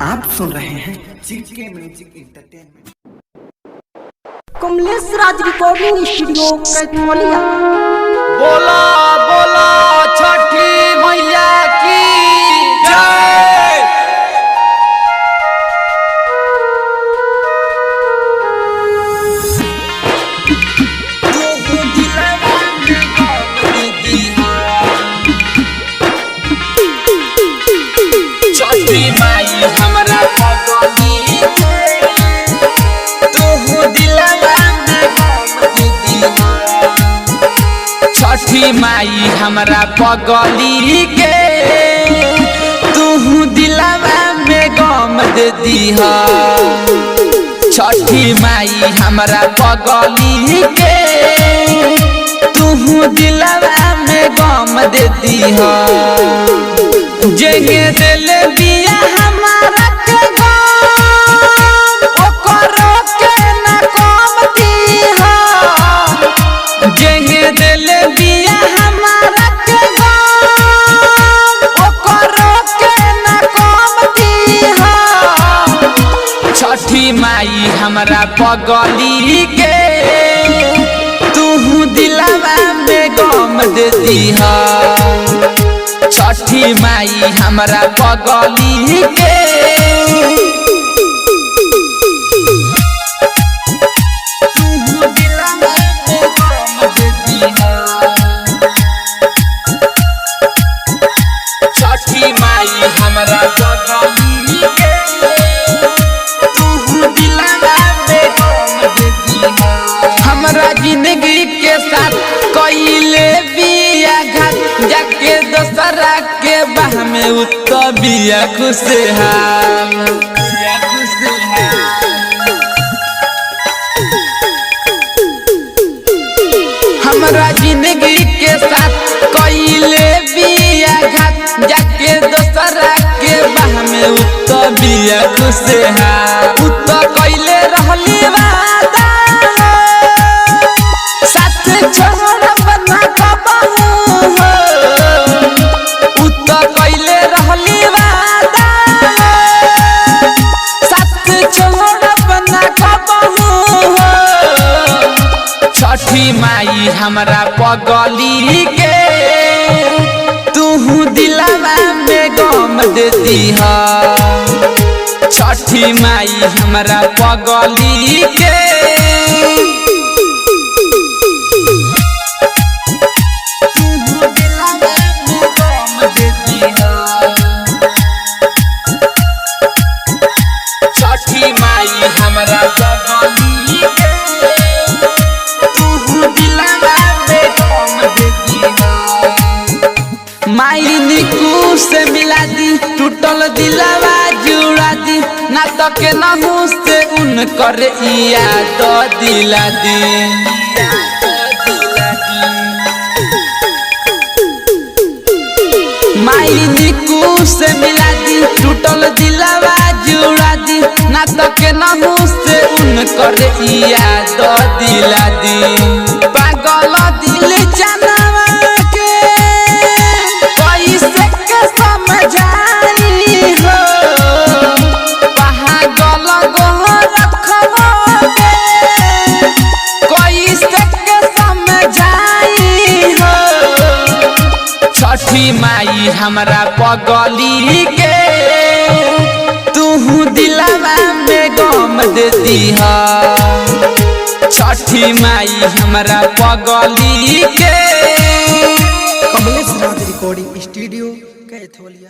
आप सुन रहे हैं जीके म्यूजिक एंटरटेनमेंट। कमलेश राज रिकॉर्डिंग स्टूडियो कैथोलिया। बोला बोला छठी मैया की जय। छठी माई हमरा पगली तू दिलवा में गम दीदी। छठी माई हमरा पगली के तू दिलवा में गम दे दीह। छठी माई हमरा पगली के तू दिलवा में गम दे दीह। जेगे दिल बिया हमारा के गम ओकर के न कम दीह। जेगे दिल बिया हमारा के गम ओकर के न कम दीह। छठी माई हमरा पगली के तू दिलवा में गम दे दीह। छठी माई हमरा पगली के तू दिलवा में गम दे दीह। छठी माई हमरा पगली के तू दिलवा में गम दे दीह। हमरा जिंदगी के साथ कइले बिया घात जाके दोसरा के बाह में उत बिया खुशहाल। हमरा जिंदगी के साथ कइले बिया घात जाके दोसरा के बाह में उत बिया खुशहाल। उत कइले रहली वादा साथ छोड़ बना कबहू हो। उत कइले रहली वादा साथ छोड़ बना कबहू हो। छठी माई हमरा पगली के तू दिलवा में गम दे दीह। छठी माई हमरा पगली के तू दिलवा में गम दे दीह। छठी माई हमरा पगली के तू दिलवा में गम दे दीह। माई निकू से मिला दी टूटल दिलवा जुड़ा दी ना तो के नहू से उन कर याद दिला दी। माई निकू से मिला दी टूटल दिलवा जुड़ा दी ना तो के नहू से उन कर याद दिला दी। पागल दिल जानवा के कैसे के समझाई हो। पागल गोरखवा के कैसे के समझाई हो। छठी माई हमरा पगली के तू दिलवा में गम दे दीह। छठी माई हमरा पगली के कमलेश राज रिकॉर्डिंग स्टूडियो कैथोलिया।